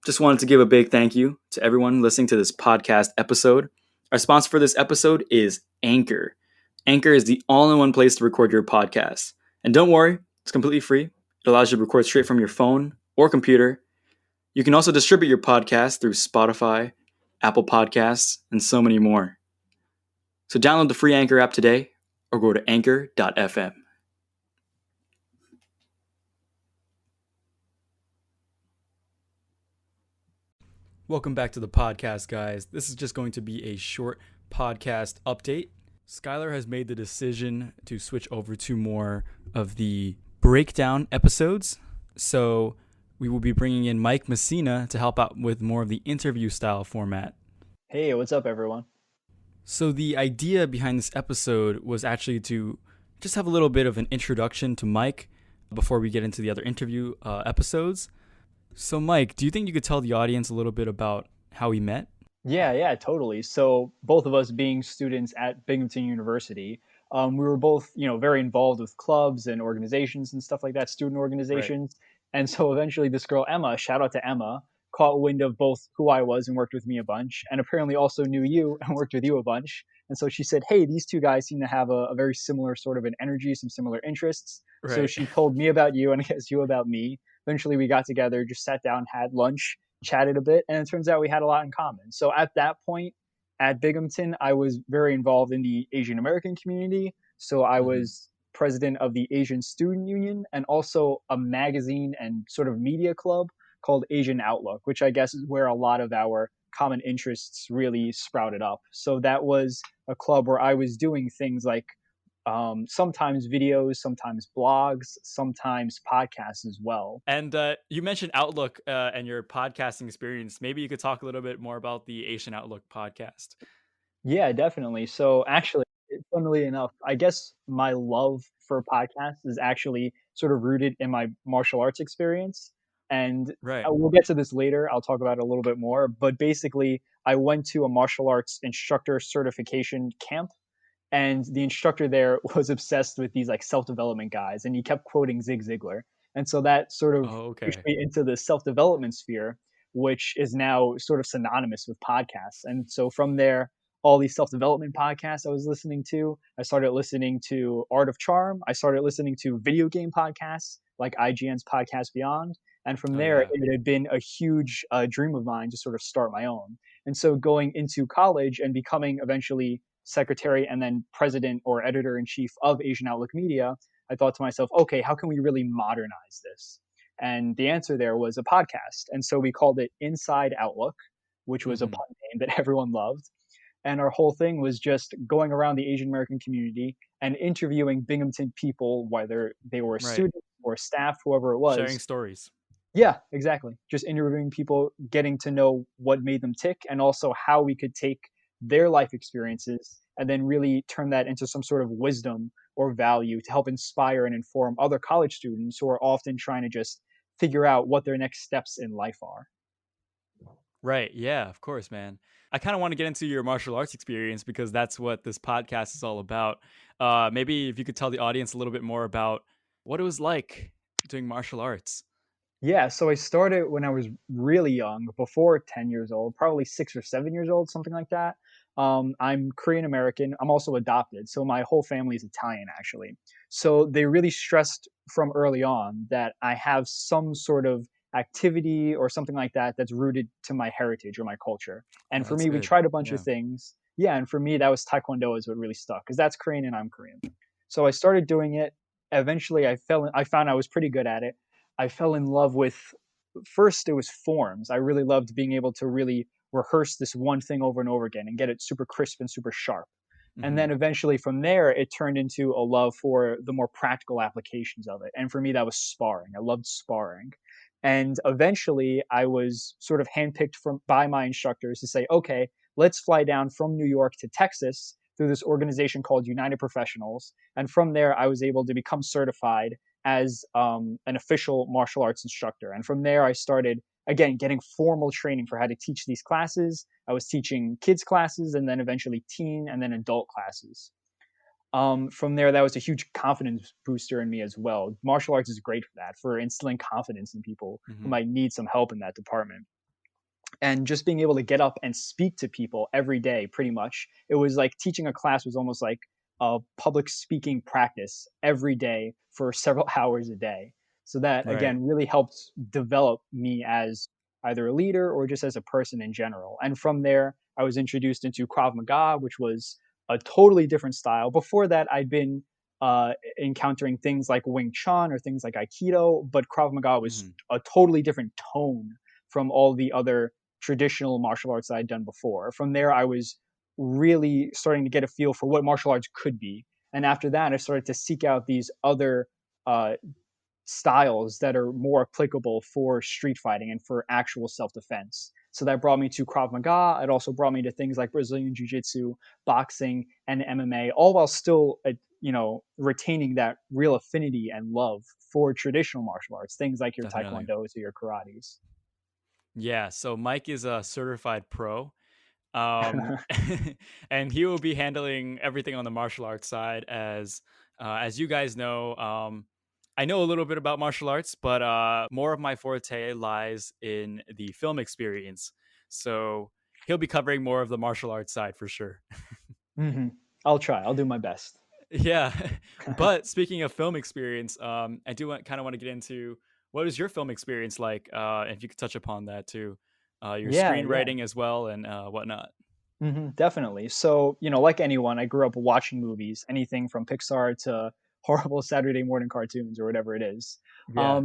Just wanted to give a big thank you to everyone listening to this podcast episode. Our sponsor for this episode is Anchor. Anchor is the all-in-one place to record your podcast. And don't worry, it's completely free. It allows you to record straight from your phone or computer. You can also distribute your podcast through Spotify, Apple Podcasts, and so many more. So download the free Anchor app today or go to anchor.fm. Welcome back to the podcast, guys. This is just going to be a short podcast update. Skylar has made the decision to switch over to more of the breakdown episodes. So we will be bringing in Mike Messina to help out with more of the interview style format. Hey, what's up, everyone? So the idea behind this episode was actually to just have a little bit of an introduction to Mike before we get into the other interview episodes. So Mike, do you think you could tell the audience a little bit about how we met? Yeah, totally. So both of us being students at Binghamton University, we were both, very involved with clubs and organizations and stuff like that, student organizations. Right. And so eventually this girl, Emma, shout out to Emma, caught wind of both who I was and worked with me a bunch, and apparently also knew you and worked with you a bunch. And so she said, hey, these two guys seem to have a very similar sort of an energy, some similar interests. Right. So she told me about you and I guess you about me. Eventually we got together, just sat down, had lunch, chatted a bit, and it turns out we had a lot in common. So at that point at Binghamton, I was very involved in the Asian American community. So I was president of the Asian Student Union and also a magazine and sort of media club called Asian Outlook, which I guess is where a lot of our common interests really sprouted up. So that was a club where I was doing things like sometimes videos, sometimes blogs, sometimes podcasts as well. And you mentioned Outlook and your podcasting experience. Maybe you could talk a little bit more about the Asian Outlook podcast. Yeah, definitely. So actually, funnily enough, I guess my love for podcasts is actually sort of rooted in my martial arts experience. And we'll get to this later. I'll talk about it a little bit more. But basically, I went to a martial arts instructor certification camp. And the instructor there was obsessed with these like self-development guys, and he kept quoting Zig Ziglar. And so that sort of pushed me into the self-development sphere, which is now sort of synonymous with podcasts. And so from there, all these self-development podcasts I was listening to, I started listening to Art of Charm. I started listening to video game podcasts like IGN's Podcast Beyond. And from there, it had been a huge dream of mine to sort of start my own. And so going into college and becoming eventually secretary and then president or editor-in-chief of Asian Outlook Media, I thought to myself, okay, how can we really modernize this? And the answer there was a podcast. And so we called it Inside Outlook, which was a pun name that everyone loved. And our whole thing was just going around the Asian American community and interviewing Binghamton people, whether they were students or staff, whoever it was. Sharing stories. Yeah, exactly. Just interviewing people, getting to know what made them tick, and also how we could take their life experiences and then really turn that into some sort of wisdom or value to help inspire and inform other college students who are often trying to just figure out what their next steps in life are. Right. Yeah, of course, man. I kind of want to get into your martial arts experience because that's what this podcast is all about. Maybe if you could tell the audience a little bit more about what it was like doing martial arts. Yeah, so I started when I was really young, before 10 years old, probably 6 or 7 years old, something like that. I'm Korean American. I'm also adopted. So my whole family is Italian, actually. So they really stressed from early on that I have some sort of activity or something like that that's rooted to my heritage or my culture. And for me, we tried a bunch of things. Yeah, and for me, that was Tae Kwon Do is what really stuck because that's Korean and I'm Korean. So I started doing it. Eventually, I found I was pretty good at it. I fell in love with, first it was forms. I really loved being able to really rehearse this one thing over and over again and get it super crisp and super sharp. And then eventually from there, it turned into a love for the more practical applications of it. And for me, that was sparring. I loved sparring. And eventually I was sort of handpicked by my instructors to say, okay, let's fly down from New York to Texas through this organization called United Professionals. And from there, I was able to become certified as an official martial arts instructor. And from there, I started, again, getting formal training for how to teach these classes. I was teaching kids classes and then eventually teen and then adult classes. From there, that was a huge confidence booster in me as well. Martial arts is great for that, for instilling confidence in people who might need some help in that department. and just being able to get up and speak to people every day. Pretty much it was like teaching a class was almost like a public speaking practice every day for several hours a day. So that Right. again really helped develop me as either a leader or just as a person in general. And from there I was introduced into Krav Maga, which was a totally different style. Before that I'd been encountering things like Wing Chun or things like Aikido, but Krav Maga was Hmm. a totally different tone from all the other traditional martial arts I'd done before. From there, I was really starting to get a feel for what martial arts could be. And after that, I started to seek out these other uh, styles that are more applicable for street fighting and for actual self defense. So that brought me to Krav Maga. It also brought me to things like Brazilian Jiu Jitsu, boxing, and MMA, all while still, retaining that real affinity and love for traditional martial arts, things like your Tae Kwon Definitely. Do's or your karates. Yeah. So Mike is a certified pro. Um, and he will be handling everything on the martial arts side as you guys know. I know a little bit about martial arts, but more of my forte lies in the film experience. So he'll be covering more of the martial arts side for sure. Hmm. I'll try. I'll do my best. Yeah. But speaking of film experience, I do kind of want to get into what is your film experience like? If you could touch upon that too, your Yeah, yeah. screenwriting as well and whatnot. Definitely. So, like anyone, I grew up watching movies, anything from Pixar to horrible Saturday morning cartoons or whatever it is. Yeah.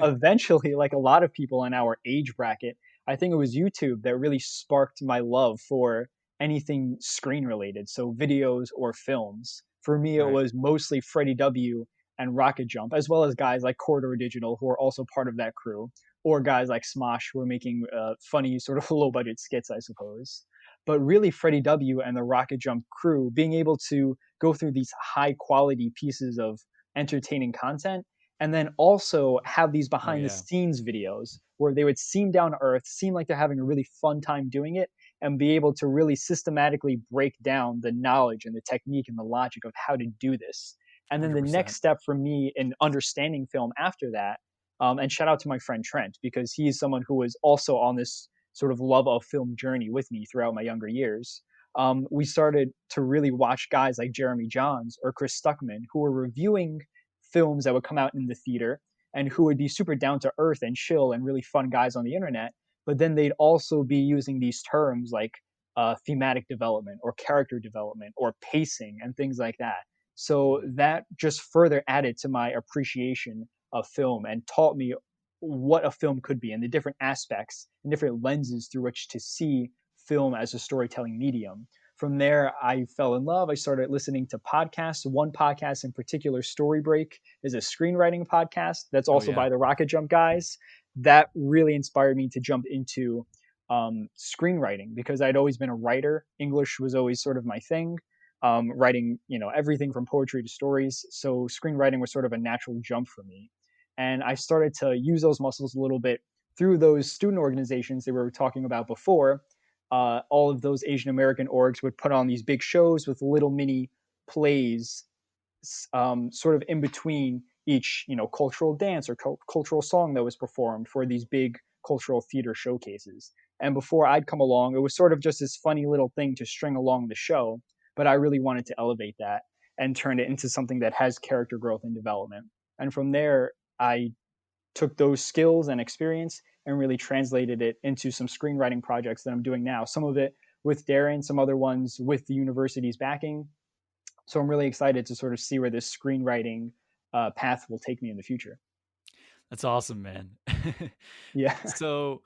Eventually, like a lot of people in our age bracket, I think it was YouTube that really sparked my love for anything screen related. So, videos or films. For me, it Right. was mostly Freddie W. and Rocket Jump, as well as guys like Corridor Digital, who are also part of that crew, or guys like Smosh, who are making funny, sort of low budget skits, I suppose. But really Freddie W and the Rocket Jump crew being able to go through these high quality pieces of entertaining content and then also have these Oh behind the yeah. scenes videos where they would seem down to earth, seem like they're having a really fun time doing it, and be able to really systematically break down the knowledge and the technique and the logic of how to do this. And then the next 100%. step for me in understanding film after that, and shout out to my friend Trent because he's someone who was also on this sort of love of film journey with me throughout my younger years. We started to really watch guys like Jeremy Johns or Chris Stuckman who were reviewing films that would come out in the theater and who would be super down to earth and chill and really fun guys on the internet. But then they'd also be using these terms like thematic development or character development or pacing and things like that. So Mhm. that just further added to my appreciation of film and taught me what a film could be and the different aspects and different lenses through which to see film as a storytelling medium. From there, I fell in love. I started listening to podcasts. One podcast in particular, Story Break, is a screenwriting podcast that's Oh also yeah. by the Rocket Jump guys. That really inspired me to jump into screenwriting because I'd always been a writer. English was always sort of my thing. Writing, everything from poetry to stories. So screenwriting was sort of a natural jump for me. And I started to use those muscles a little bit through those student organizations that we were talking about before. All of those Asian American orgs would put on these big shows with little mini plays, sort of in between each, cultural dance or cultural song that was performed for these big cultural theater showcases. And before I'd come along, it was sort of just this funny little thing to string along the show. But I really wanted to elevate that and turn it into something that has character growth and development. And from there, I took those skills and experience and really translated it into some screenwriting projects that I'm doing now. Some of it with Darren, some other ones with the university's backing. So I'm really excited to sort of see where this screenwriting path will take me in the future. That's awesome, man. Yeah. So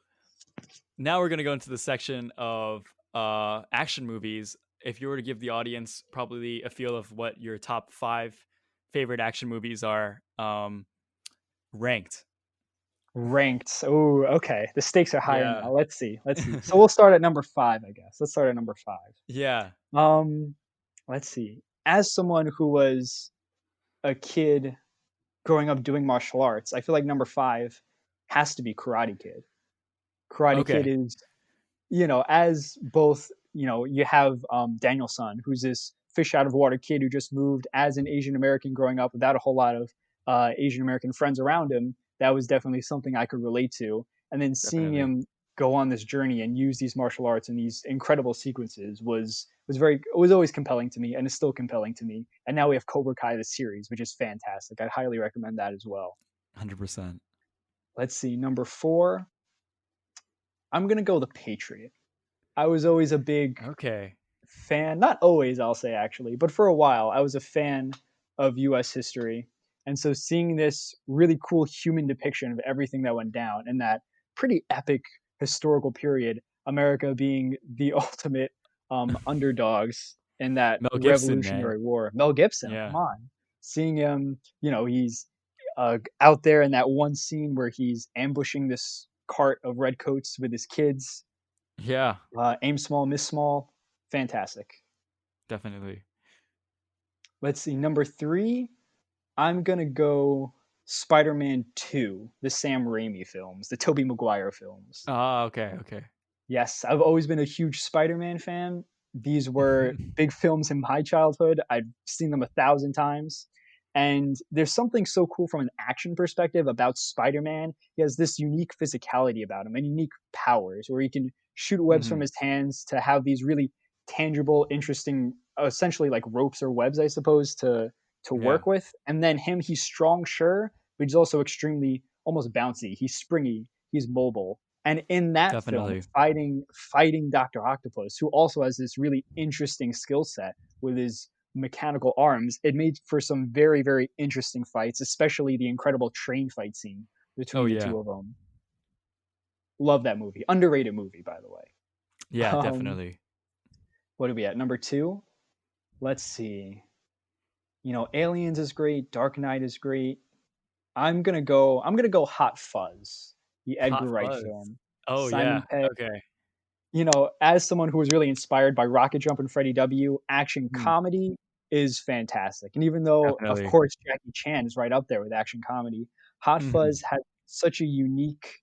now we're gonna go into the section of action movies. If you were to give the audience probably a feel of what your top five favorite action movies are, ranked. Ranked. Oh, okay. The stakes are higher Yeah. now. Let's see. Let's see. So we'll start at number five, I guess. Let's start at number five. Yeah. Um, let's see. As someone who was a kid growing up doing martial arts, I feel like number five has to be Karate Kid. Karate Kid Okay. is, as both, you have Daniel-san, who's this fish out of water kid who just moved as an Asian American growing up without a whole lot of Asian American friends around him. That was definitely something I could relate to. And then seeing Definitely. him go on this journey and use these martial arts and these incredible sequences was always compelling to me, and is still compelling to me. And now we have Cobra Kai the series, which is fantastic. I highly recommend that as well. 100%. Let's see, number 4. I'm gonna go The Patriot. I was always a big Okay. fan, not always, I'll say actually, but for a while, I was a fan of US history. And so seeing this really cool human depiction of everything that went down in that pretty epic historical period, America being the ultimate underdogs in that Mel Gibson, man. Revolutionary War. Mel Gibson, Yeah. come on. Seeing him, he's out there in that one scene where he's ambushing this cart of redcoats with his kids. Yeah, Aim small, miss small. Fantastic. definitely. Let's see. Number 3, I'm going to go Spider-Man 2, the Sam Raimi films, the Tobey Maguire films. Ah, okay. Yes, I've always been a huge Spider-Man fan. These were big films in my childhood. I've seen them 1,000 times. And there's something so cool from an action perspective about Spider-Man. He has this unique physicality about him and unique powers where he can shoot webs from his hands to have these really tangible, interesting, essentially like ropes or webs, I suppose, to Yeah, work with. And then he's strong, sure, but he's also extremely almost bouncy. He's springy. He's mobile. And in that film, definitely. fighting Dr. Octopus, who also has this really interesting skill set with his mechanical arms, it made for some very, very interesting fights, especially the incredible train fight scene Oh, between the yeah. two of them. Love that movie. Underrated movie, by the way. Yeah, Um, definitely. what are we at? Number 2? Let's see. Aliens is great. Dark Knight is great. I'm gonna go Hot Fuzz, the Hot Edgar Wright Fuzz. film. Oh, Simon yeah. Pegg. Okay. As someone who was really inspired by Rocket Jump and Freddie W., action Mhm. comedy is fantastic. And even though, of Definitely. course, Jackie Chan is right up there with action comedy, Hot Fuzz Mhm. had such a unique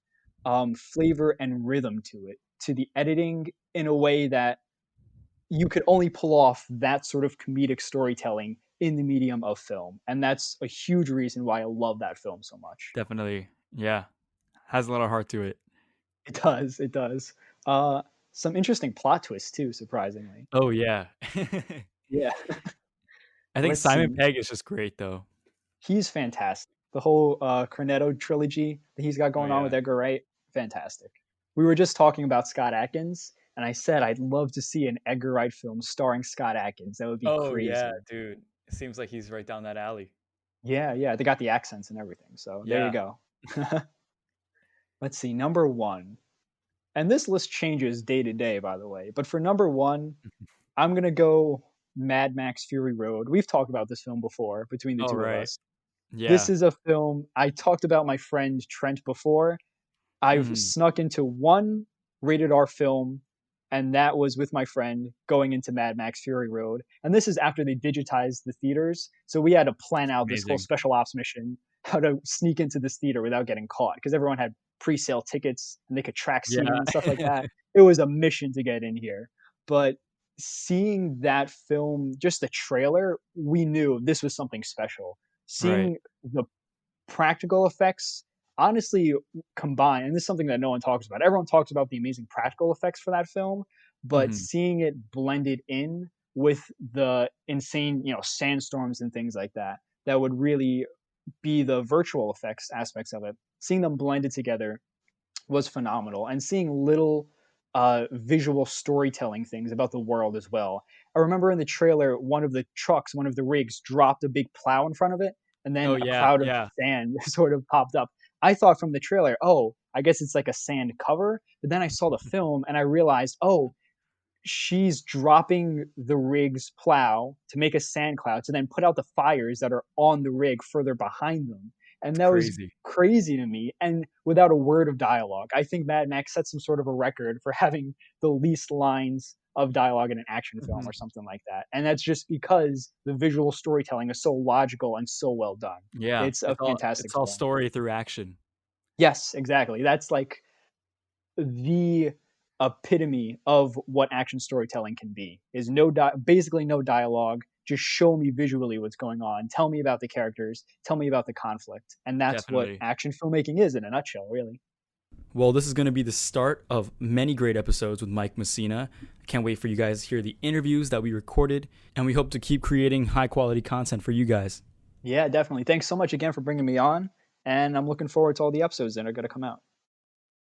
flavor and rhythm to the editing in a way that you could only pull off that sort of comedic storytelling in the medium of film. And that's a huge reason why I love that film so much. Definitely. Yeah. Has a lot of heart to it. It does. It does. Uh, some interesting plot twists too, surprisingly. Oh, yeah. Yeah. I think Let's Simon see. Pegg is just great, though. He's fantastic. The whole Cornetto trilogy that he's got Oh, going on with yeah. Edgar Wright, fantastic. We were just talking about Scott Adkins, and I said I'd love to see an Edgar Wright film starring Scott Adkins. That would be Oh, yeah, crazy. dude. It seems like he's right down that alley. Yeah, yeah. They got the accents and everything. So there you Yeah. go. Let's see. Number 1. And this list changes day to day, by the way. But for number 1, I'm going to go Mad Max Fury Road. We've talked about this film before between the All two of right. us. This Yeah. is a film I talked about my friend Trent before. I've Mhm. snuck into one rated R film, and that was with my friend going into Mad Max Fury Road. And this is after they digitized the theaters. So we had to plan out this whole Amazing. special ops mission, how to sneak into this theater without getting caught, because everyone had pre-sale tickets and they could track seating Yeah. and stuff like that. It was a mission to get in here. But seeing that film, just the trailer, we knew this was something special. Right. Seeing the practical effects honestly combined, and this is something that no one talks about. Everyone talks about the amazing practical effects for that film, but Mhm. seeing it blended in with the insane, sandstorms and things like that, that would really be the virtual effects aspects of it. Seeing them blended together was phenomenal, and seeing little visual storytelling things about the world as well. I remember in the trailer, one of the trucks, one of the rigs, dropped a big plow in front of it, and Oh, then a yeah, cloud of yeah. sand sort of popped up. I thought from the trailer, oh, I guess it's like a sand cover. But then I saw the film and I realized, oh, she's dropping the rig's plow to make a sand cloud to then put out the fires that are on the rig further behind them. It's And that was crazy. crazy to me. And without a word of dialogue, I think Mad Max set some sort of a record for having the least lines of dialogue in an action film Mhm. or something like that. And that's just because the visual storytelling is so logical and so well done. Yeah. It's a It's fantastic all film. story through action. Yes, exactly. That's like the epitome of what action storytelling can be is basically no dialogue, just show me visually what's going on, tell me about the characters, tell me about the conflict, and that's what Definitely. action filmmaking is in a nutshell, really. Well, this is going to be the start of many great episodes with Mike Messina. I can't wait for you guys to hear the interviews that we recorded, and we hope to keep creating high quality content for you guys. Yeah, definitely. Thanks so much again for bringing me on. And I'm looking forward to all the episodes that are going to come out.